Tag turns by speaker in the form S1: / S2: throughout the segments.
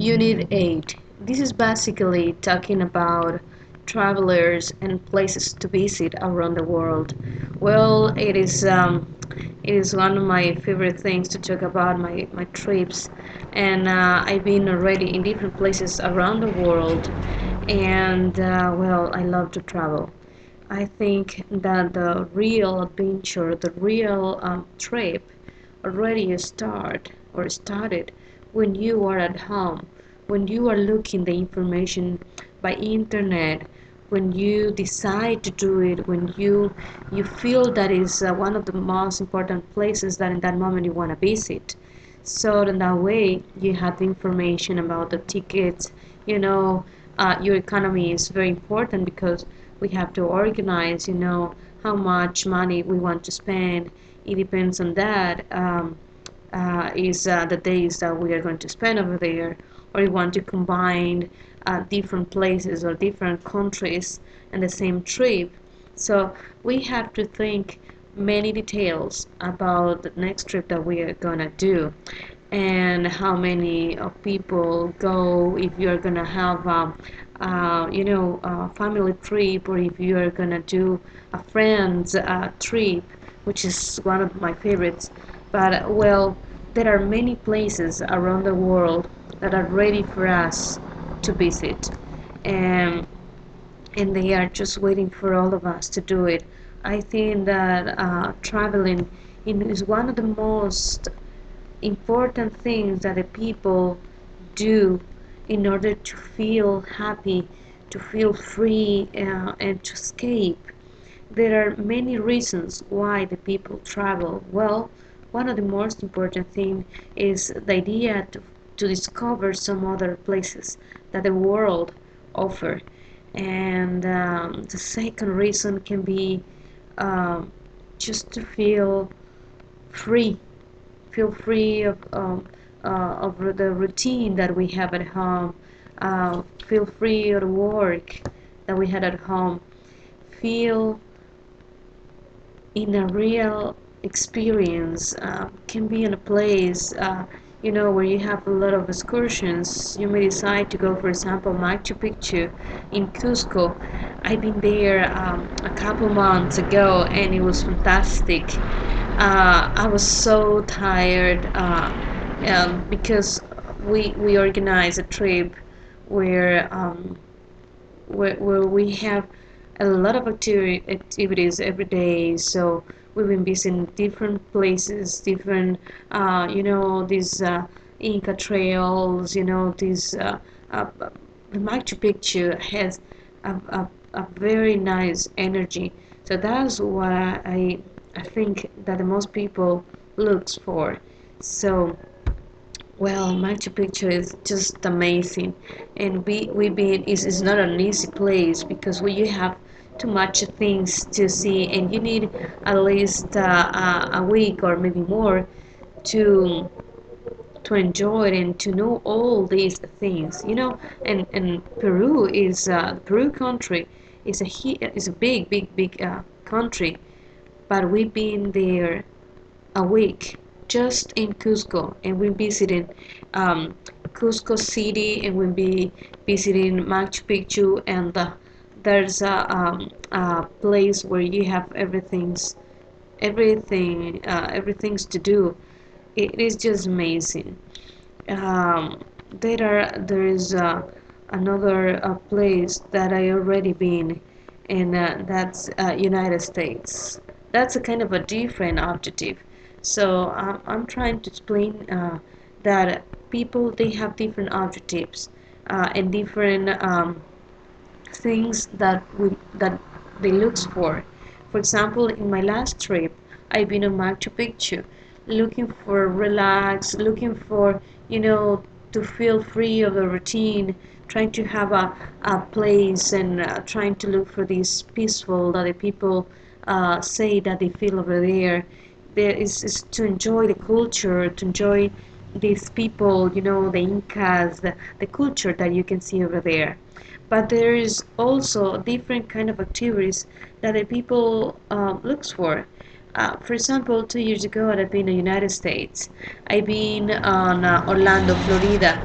S1: Unit 8. This is basically talking about travelers and places to visit around the world. Well, it is one of my favorite things to talk about my trips, and I've been already in different places around the world, and well, I love to travel. I think that the real adventure, the real trip already started when you are at home, when you are looking the information by internet, when you decide to do it, when you feel that is one of the most important places that in that moment you want to visit. So in that way you have the information about the tickets, your economy is very important because we have to organize, how much money we want to spend. It depends on that. Is the days that we are going to spend over there, or you want to combine different places or different countries in the same trip. So we have to think many details about the next trip that we are gonna do, and how many people go, if you're gonna have a family trip, or if you're gonna do a friend's trip, which is one of my favorites. But well, there are many places around the world that are ready for us to visit, and they are just waiting for all of us to do it. I think that traveling is one of the most important things that the people do in order to feel happy, to feel free, and to escape. There are many reasons why the people travel. Well, one of the most important thing is the idea to discover some other places that the world offer. And the second reason can be um, just to free feel free of the routine that we have at home, feel free of the work that we had at home, feel in a real experience, can be in a place, where you have a lot of excursions. You may decide to go, for example, Machu Picchu in Cusco. I've been there a couple months ago, and it was fantastic. I was so tired because we organized a trip where where we have a lot of activities every day. So we've been visiting different places, different, these Inca trails, these, Machu Picchu has a very nice energy. So that's what I think that the most people looks for. So well, Machu Picchu is just amazing, and we been is not an easy place because you have too much things to see, and you need at least a week or maybe more to enjoy it and to know all these things. And Peru country is a big country, but we've been there a week just in Cusco, and we visited Cusco City, and we'll be visiting Machu Picchu, and there's a place where you have everything's to do. It is just amazing. Um, there is another place that I already been, and that's United States. That's a kind of a different objective. So I'm trying to explain that people, they have different objectives and different things that they look for. For example, in my last trip, I've been on Machu Picchu, looking for relax, looking for, to feel free of the routine, trying to have a place, and trying to look for this peaceful that the people say that they feel over there. There is to enjoy the culture, to enjoy these people, the Incas, the culture that you can see over there. But there is also different kind of activities that the people looks for. For example, 2 years ago I've been in the United States. I've been on Orlando, Florida.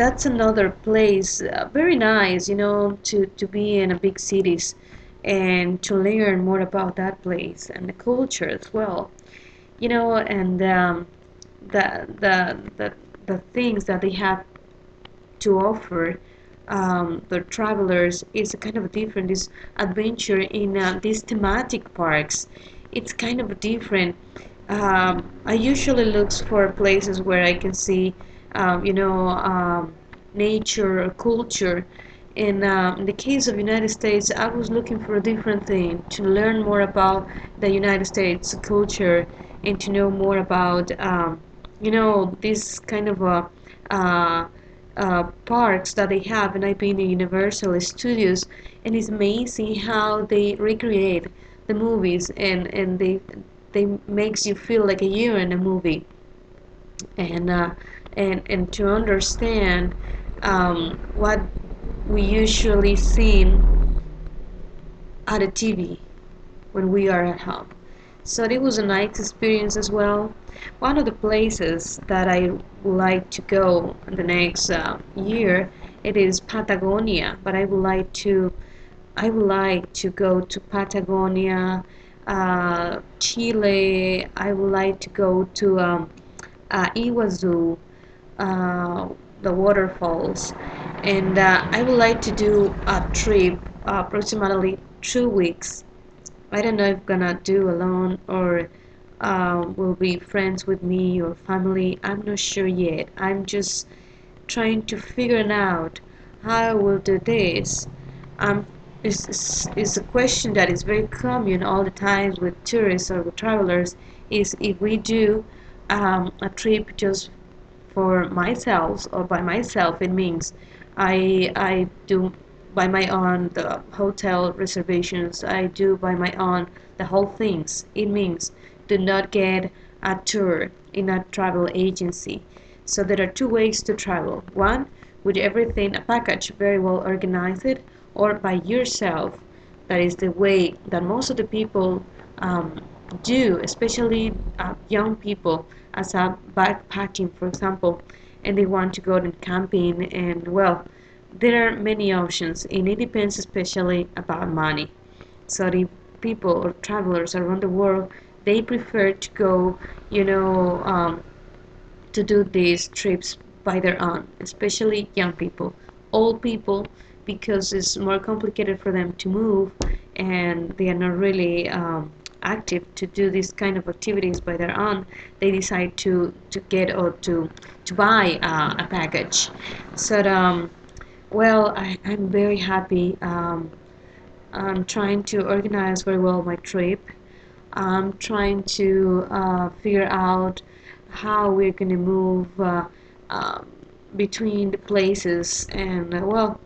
S1: that's another place, very nice, to be in a big cities and to learn more about that place and the culture as well. And the, the, the, the things that they have to offer the travelers is a kind of different. This adventure in these thematic parks, it's kind of different. I usually look for places where I can see, nature or culture. In the case of United States, I was looking for a different thing, to learn more about the United States culture and to know more about, this kind of uh, parks that they have. And I've been in Universal Studios, and it's amazing how they recreate the movies, and they makes you feel like you're in a movie, and and to understand what we usually see at the TV when we are at home. So it was a nice experience as well. One of the places that I would like to go in the next year, it is Patagonia. But I would like to go to Patagonia, Chile. I would like to go to Iguazu, uh, the waterfalls, and I would like to do a trip approximately 2 weeks. I don't know if I'm gonna do alone or will be friends with me or family. I'm not sure yet. I'm just trying to figure it out how I will do this. Um, is a question that is very common all the times with tourists or with travelers. Is if we do a trip just for myself or by myself, it means I do by my own the hotel reservations. I do by my own the whole things. It means do not get a tour in a travel agency. So there are two ways to travel. One, with everything a package very well organized, or by yourself. That is the way that most of the people um, do, especially young people, as a backpacking, for example, and they want to go to camping. And well, there are many options, and it depends especially about money. So the people or travelers around the world, they prefer to go, you know, um, to do these trips by their own, especially young people. Old people, because it's more complicated for them to move and they are not really active to do these kind of activities by their own, they decide to get or to buy a package. So well, I'm very happy. I'm trying to organize very well my trip. I'm trying to figure out how we're going to move um, between the places. And well,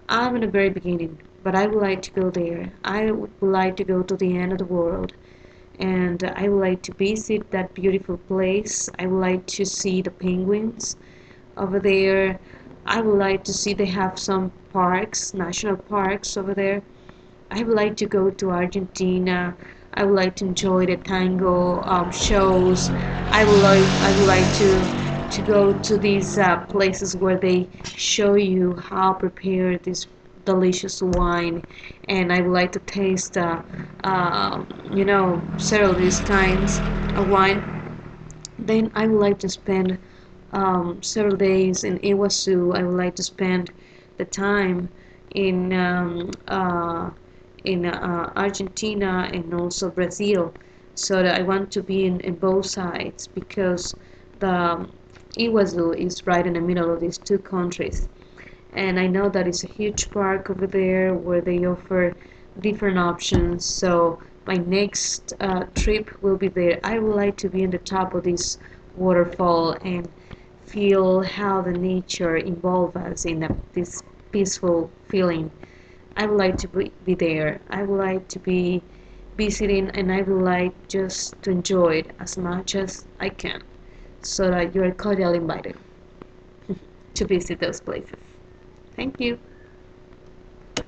S1: I'm in the very beginning, but I would like to go there. I would like to go to the end of the world. And I would like to visit that beautiful place. I would like to see the penguins over there. I would like to see they have some parks, national parks over there. I would like to go to Argentina. I would like to enjoy the tango shows. I would like to go to these places where they show you how prepare this delicious wine, and I would like to taste several of these kinds of wine. Then I would like to spend several days in Iguazu. I would like to spend the time in Argentina and also Brazil. So that I want to be in both sides because the Iguazu is right in the middle of these two countries. And I know that it's a huge park over there where they offer different options. So my next trip will be there. I would like to be in the top of this waterfall and feel how the nature involves us in this peaceful feeling. I would like to be there. I would like to be visiting, and I would like just to enjoy it as much as I can. So that you are cordially invited to visit those places. Thank you.